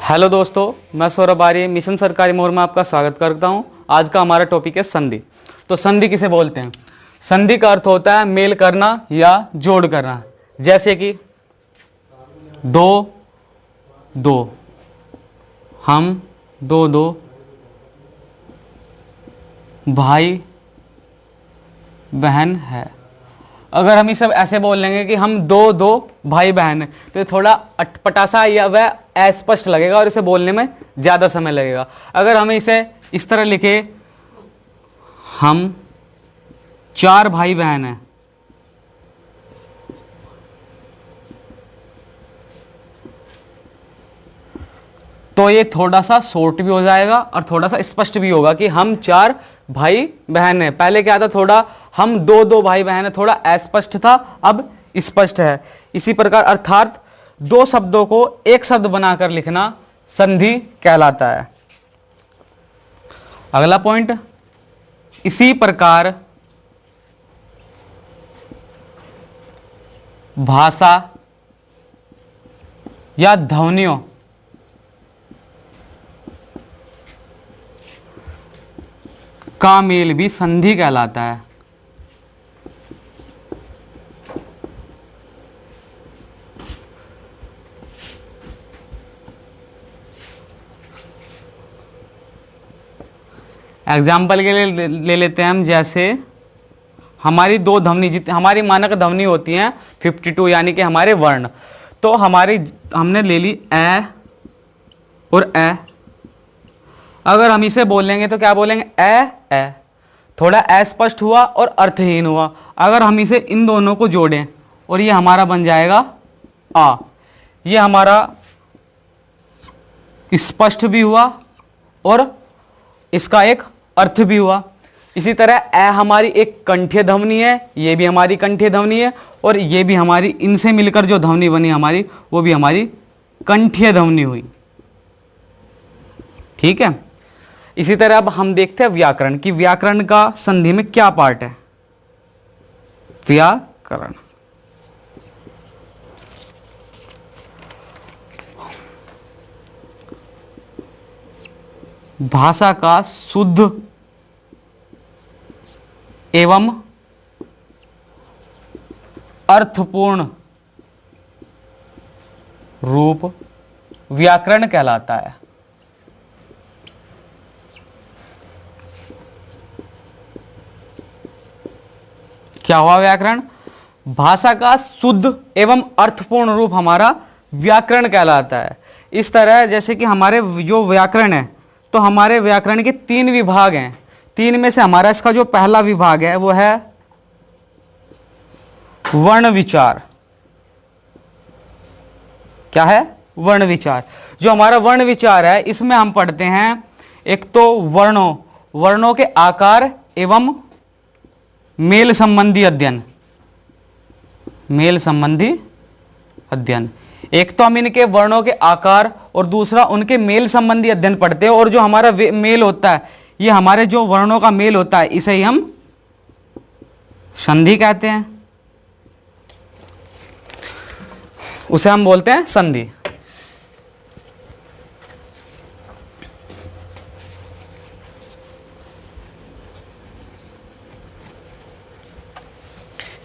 Hello दोस्तों, मैं सौरभ आर्य mission सरकारी मोड़ में आपका स्वागत करता हूं। आज का हमारा टॉपिक है संधि। तो संधि किसे बोलते हैं? संधि का अर्थ होता है मेल करना या जोड़ करना। जैसे कि दो दो, हम दो दो भाई बहन है। अगर हम ये सब ऐसे बोल लेंगे कि हम दो दो भाई बहन हैं, तो थोड़ा अटपटासा या वह अस्पष्ट लगेगा और इसे बोलने में ज़्यादा समय लगेगा। अगर हमें इसे इस तरह लिखे, हम चार भाई बहन हैं, तो ये थोड़ा सा शॉर्ट भी हो जाएगा और थोड़ा सा स्पष्ट भी होगा कि हम चार भाई बहन हैं। पहले क्या था, थोड़ा हम दो दो भाई बहन हैं, थोड़ा अस्पष्ट था, अब स्पष्ट है। इसी प्रकार अर्थात दो शब्दों को एक शब्द बनाकर लिखना संधि कहलाता है। अगला पॉइंट, इसी प्रकार भाषा या ध्वनियों का मेल भी संधि कहलाता है। एग्जाम्पल के लिए ले लेते हैं हम, जैसे हमारी दो ध्वनि, जितनी हमारी मानक ध्वनि होती हैं 52, यानी कि हमारे वर्ण। तो हमने ले ली ए और ए। अगर हम इसे बोलेंगे तो क्या बोलेंगे? ए ए। थोड़ा अस्पष्ट हुआ और अर्थहीन हुआ। अगर हम इसे इन दोनों को जोड़ें और ये हमारा बन जाएगा आ, ये हमारा स्पष्ट भी हुआ और इसका एक अर्थ भी हुआ। इसी तरह ए हमारी एक कंठीय ध्वनि है, ये भी हमारी कंठीय ध्वनि है, और ये भी हमारी, इनसे मिलकर जो ध्वनि बनी हमारी, वो भी हमारी कंठीय ध्वनि हुई। ठीक है। इसी तरह अब हम देखते हैं व्याकरण की। व्याकरण का संधि में क्या पार्ट है? व्याकरण भाषा का शुद्ध एवं अर्थपूर्ण रूप व्याकरण कहलाता है। क्या हुआ? व्याकरण भाषा का शुद्ध एवं अर्थपूर्ण रूप हमारा व्याकरण कहलाता है। इस तरह जैसे कि हमारे जो व्याकरण है, तो हमारे व्याकरण के तीन विभाग हैं। तीन में से हमारा इसका जो पहला विभाग है वो है वर्ण विचार। क्या है? वर्ण विचार। जो हमारा वर्ण विचार है, इसमें हम पढ़ते हैं एक तो वर्णों के आकार एवं मेल संबंधी अध्ययन। मेल संबंधी अध्ययन, एक तो हम इनके वर्णों के आकार और दूसरा उनके मेल संबंधी अध्ययन पढ़ते हैं। और जो हमारा मेल होता है, ये हमारे जो वर्णों का मेल होता है, इसे ही हम संधि कहते हैं। उसे हम बोलते हैं संधि।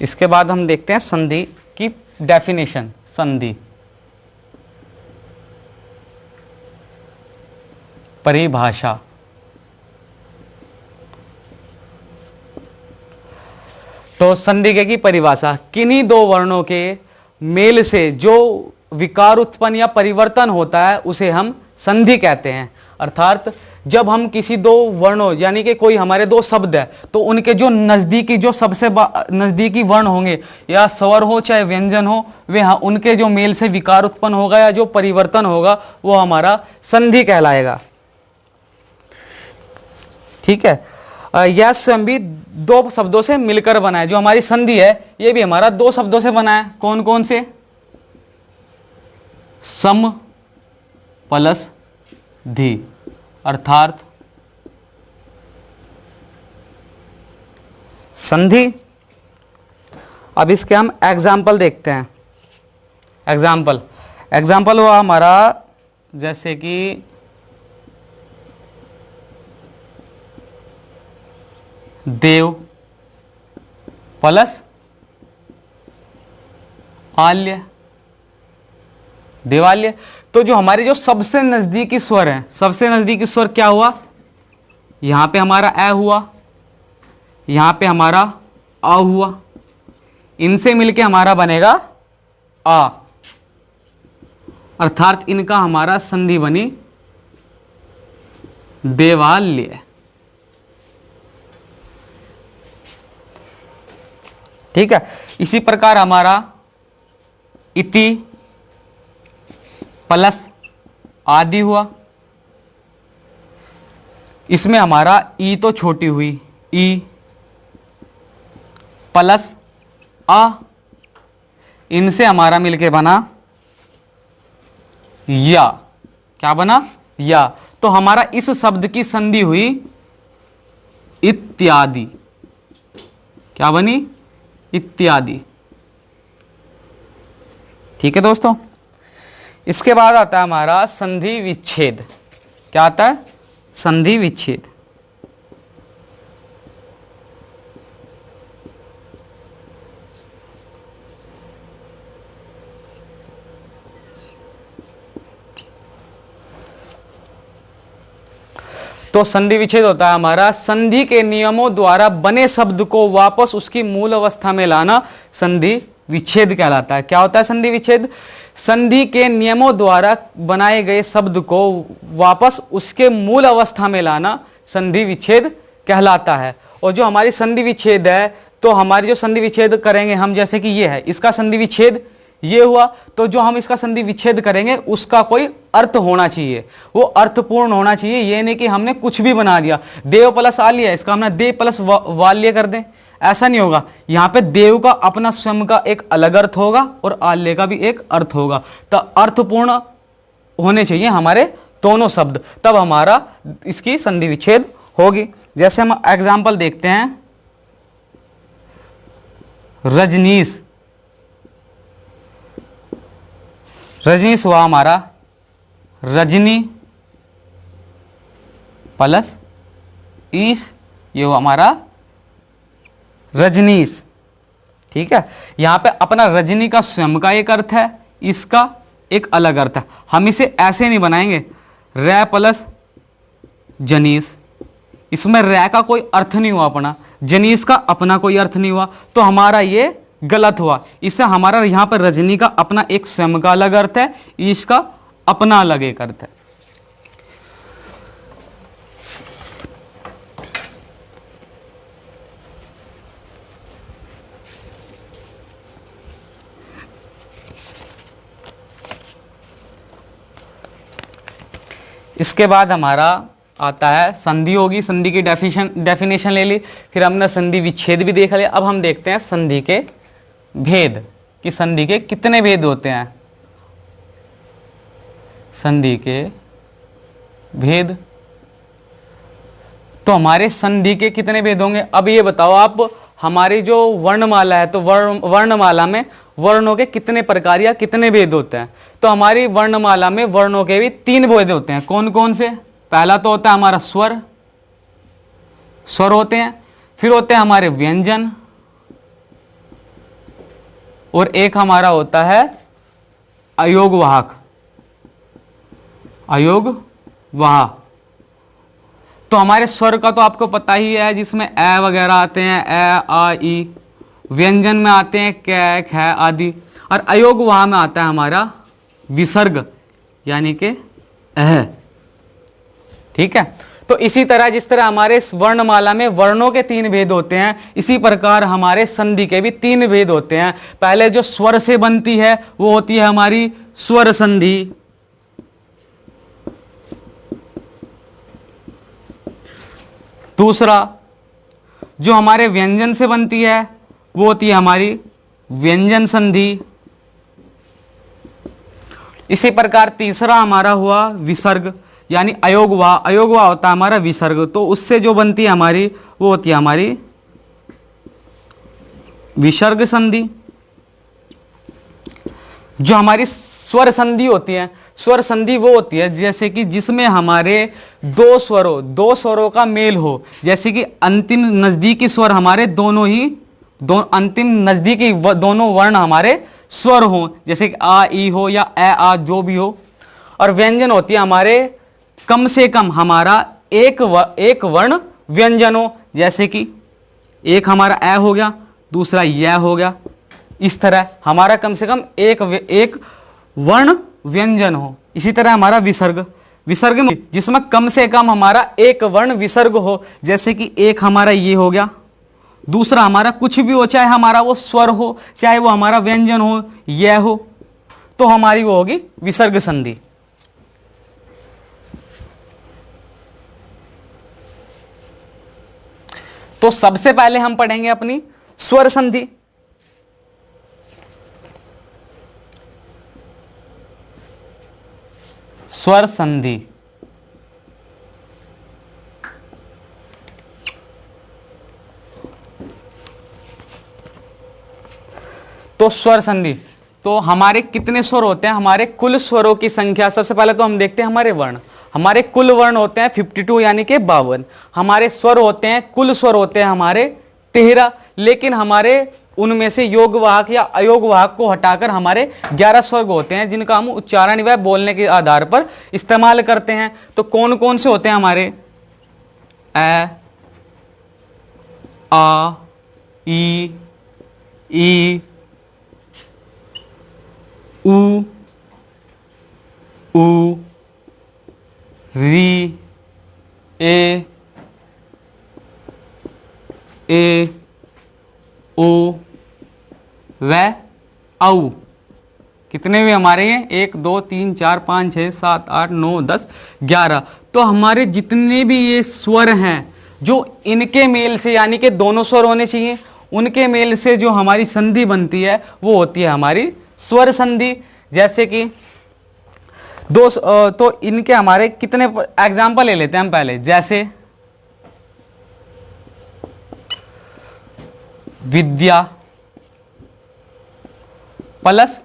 इसके बाद हम देखते हैं संधि की डेफिनेशन। संधि परिभाषा। तो संधि की परिभाषा, किन्हीं दो वर्णों के मेल से जो विकार उत्पन्न या परिवर्तन होता है उसे हम संधि कहते हैं। अर्थात जब हम किसी दो वर्णों, यानी कि कोई हमारे दो शब्द है, तो उनके जो नजदीकी, जो सबसे नजदीकी वर्ण होंगे, या स्वर हो चाहे व्यंजन हो, वे उनके जो मेल से विकार उत्पन्न होगा या जो परिवर्तन होगा, वो हमारा संधि कहलाएगा। ठीक है। यह स्वयं भी दो शब्दों से मिलकर बना है। जो हमारी संधि है, ये भी हमारा दो शब्दों से बना है। कौन कौन से? सम प्लस धी, अर्थात संधि। अब इसके हम एग्जाम्पल देखते हैं। एग्जाम्पल हुआ हमारा जैसे कि देव प्लस आल्य, देवाल्य। तो जो हमारे जो सबसे नजदीकी स्वर है, सबसे नजदीकी स्वर क्या हुआ, यहां पे हमारा ए हुआ, यहां पे हमारा आ हुआ, इनसे मिलके हमारा बनेगा आ, अर्थात इनका हमारा संधि बनी देवाल्य। ठीक है। इसी प्रकार हमारा इति प्लस आदि हुआ, इसमें हमारा ई तो छोटी हुई, ई प्लस आ, इनसे हमारा मिलके बना या, क्या बना, या। तो हमारा इस शब्द की संधि हुई इत्यादि, क्या बनी, इत्यादि। ठीक है दोस्तों। इसके बाद आता है हमारा संधि विच्छेद। क्या आता है, संधि विच्छेद। तो संधि विच्छेद होता है हमारा संधि के नियमों द्वारा बने शब्द को वापस उसकी मूल अवस्था में लाना, संधि विच्छेद कहलाता है। क्या होता है संधि विच्छेद, संधि के नियमों द्वारा बनाए गए शब्द को वापस उसके मूल अवस्था में लाना संधि विच्छेद कहलाता है। और जो हमारी संधि विच्छेद है, तो हमारी जो संधि विच्छेद करेंगे हम, जैसे कि ये है, इसका संधि विच्छेद ये हुआ, तो जो हम इसका संधि विच्छेद करेंगे उसका कोई अर्थ होना चाहिए, वो अर्थपूर्ण होना चाहिए। ये नहीं कि हमने कुछ भी बना दिया, देव प्लस आल्य, इसका हमने देव प्लस वाल्य कर दें, ऐसा नहीं होगा। यहां पे देव का अपना स्वयं का एक अलग अर्थ होगा और आल्य का भी एक अर्थ होगा, तो अर्थपूर्ण होने चाहिए हमारे दोनों शब्द, तब हमारा इसकी संधि विच्छेद होगी। जैसे हम एग्जाम्पल देखते हैं, रजनीश, रजनीश हुआ हमारा रजनी प्लस ईश, ये हुआ हमारा रजनीश। ठीक है। यहां पे अपना रजनी का स्वयं का एक अर्थ है, इसका एक अलग अर्थ है। हम इसे ऐसे नहीं बनाएंगे रै प्लस जनीश, इसमें रै का कोई अर्थ नहीं हुआ अपना, जनीश का अपना कोई अर्थ नहीं हुआ, तो हमारा ये गलत हुआ। इससे हमारा यहां पर रजनी का अपना एक स्वयं का अलग अर्थ है, ईश का अपना अलग एक अर्थ है। इसके बाद हमारा आता है संधि होगी, संधि की डेफिनेशन ले ली, फिर हमने संधि विच्छेद भी देख लिया। अब हम देखते हैं संधि के भेद, कि संधि के कितने भेद होते हैं। संधि के भेद, तो हमारे संधि के कितने भेद होंगे। अब ये बताओ आप, हमारी जो वर्णमाला है, तो वर्णमाला में वर्णों के कितने प्रकार या कितने भेद होते हैं। तो हमारी वर्णमाला में वर्णों के भी 3 भेद होते हैं। कौन कौन से, पहला तो होता है हमारा स्वर, स्वर होते हैं, फिर होते हैं हमारे व्यंजन, और एक हमारा होता है अयोगवाहक, अयोगवाहक। तो हमारे स्वर का तो आपको पता ही है, जिसमें ए वगैरह आते हैं, ए आ ई। व्यंजन में आते हैं कै ख आदि, और अयोगवाह में आता है हमारा विसर्ग, यानी कि अह। ठीक है। तो इसी तरह जिस तरह हमारे वर्णमाला में वर्णों के 3 भेद होते हैं, इसी प्रकार हमारे संधि के भी 3 भेद होते हैं। पहले जो स्वर से बनती है वो होती है हमारी स्वर संधि, दूसरा जो हमारे व्यंजन से बनती है वो होती है हमारी व्यंजन संधि, इसी प्रकार तीसरा हमारा हुआ विसर्ग, यानी अयोगवाह। अयोगवाह होता है हमारा विसर्ग, तो उससे जो बनती है हमारी वो होती है हमारी विसर्ग संधि। जो हमारी स्वर संधि होती है, स्वर संधि वो होती है जैसे कि जिसमें हमारे दो स्वरों का मेल हो, जैसे कि अंतिम नजदीकी स्वर हमारे दोनों ही अंतिम नजदीकी दोनों वर्ण हमारे स्वर हो, जैसे कि आ ई हो या ए आ जो भी हो। और व्यंजन होती है हमारे कम से कम हमारा एक वर्ण व्यंजन हो, जैसे कि एक हमारा ए हो गया, दूसरा य हो गया। इस तरह हमारा कम से कम एक वर्ण व्यंजन हो। इसी तरह हमारा विसर्ग में जिसमें कम से कम हमारा एक वर्ण विसर्ग हो, जैसे कि एक हमारा ये हो गया, दूसरा हमारा कुछ भी हो, चाहे हमारा वो स्वर हो, चाहे वो हमारा व्यंजन हो, यह हो, तो हमारी वो होगी विसर्ग संधि। तो सबसे पहले हम पढ़ेंगे अपनी स्वर संधि। स्वर संधि तो स्वर संधि तो हमारे कितने स्वर होते हैं? हमारे कुल स्वरों की संख्या, सबसे पहले तो हम देखते हैं हमारे वर्ण। हमारे कुल वर्ण होते हैं 52 यानी कि 52। हमारे स्वर होते हैं, कुल स्वर होते हैं हमारे 13, लेकिन हमारे उनमें से योग वाहक या अयोग वाहक को हटाकर हमारे 11 स्वर होते हैं जिनका हम उच्चारण व बोलने के आधार पर इस्तेमाल करते हैं। तो कौन कौन से होते हैं हमारे? ए, आ, ई, उ, री, ए, ओ, व औ। कितने हुए हमारे ये? 1 2 3 4 5 6 7 8 9 10 11। तो हमारे जितने भी ये स्वर हैं जो इनके मेल से, यानी कि दोनों स्वर होने चाहिए, उनके मेल से जो हमारी संधि बनती है वो होती है हमारी स्वर संधि। जैसे कि तो इनके हमारे कितने एग्जाम्पल ले लेते हैं हम पहले। जैसे विद्या प्लस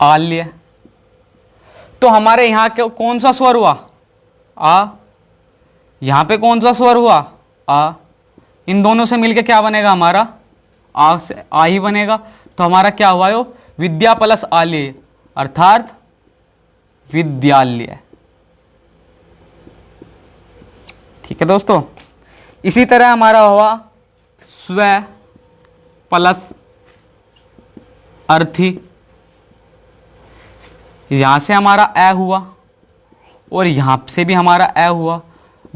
आल्य, तो हमारे यहां कौन सा स्वर हुआ? आ। यहां पे कौन सा स्वर हुआ? आ। इन दोनों से मिलके क्या बनेगा हमारा? आ से आ ही बनेगा। तो हमारा क्या हुआ? यो विद्या प्लस आल्य अर्थात विद्यालय। ठीक है दोस्तों। इसी तरह हमारा हुआ स्व प्लस अर्थी। यहां से हमारा ए हुआ और यहां से भी हमारा ए हुआ,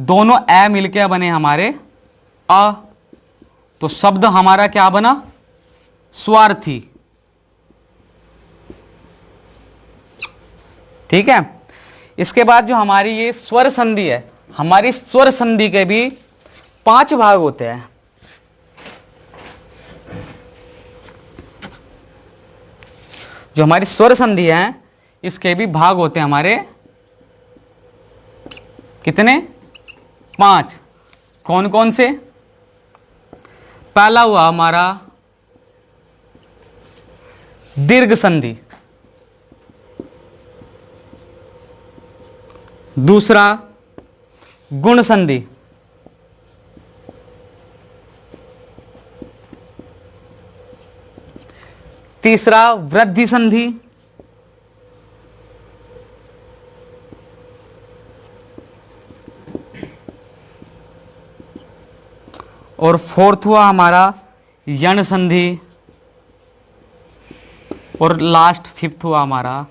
दोनों ए मिलके बने हमारे आ। तो शब्द हमारा क्या बना? स्वार्थी। ठीक है। इसके बाद जो हमारी ये स्वर संधि है, हमारी स्वर संधि के भी 5 भाग होते हैं। जो हमारी स्वर संधि है इसके भी भाग होते हैं हमारे कितने? 5। कौन कौन से? पहला हुआ हमारा दीर्घ संधि, दूसरा गुण संधि, तीसरा वृद्धि संधि, और फोर्थ हुआ हमारा यण संधि, और लास्ट 5th हुआ हमारा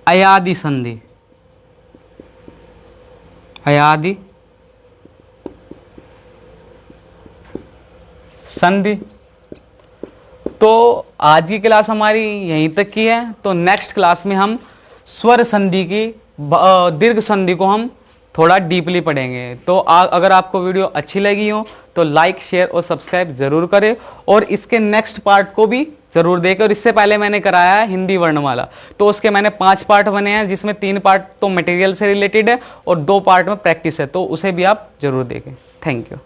अयादि संधि। अयादि संधि। तो आज की क्लास हमारी यहीं तक की है। तो नेक्स्ट क्लास में हम स्वर संधि की दीर्घ संधि को हम थोड़ा डीपली पढ़ेंगे। तो अगर आपको वीडियो अच्छी लगी हो तो लाइक शेयर और सब्सक्राइब जरूर करें, और इसके नेक्स्ट पार्ट को भी जरूर देखें। और इससे पहले मैंने कराया है हिंदी वर्णमाला, तो उसके मैंने 5 पार्ट बने हैं, जिसमें 3 पार्ट तो मटेरियल से रिलेटेड है और 2 पार्ट में प्रैक्टिस है, तो उसे भी आप जरूर देखें। Thank you.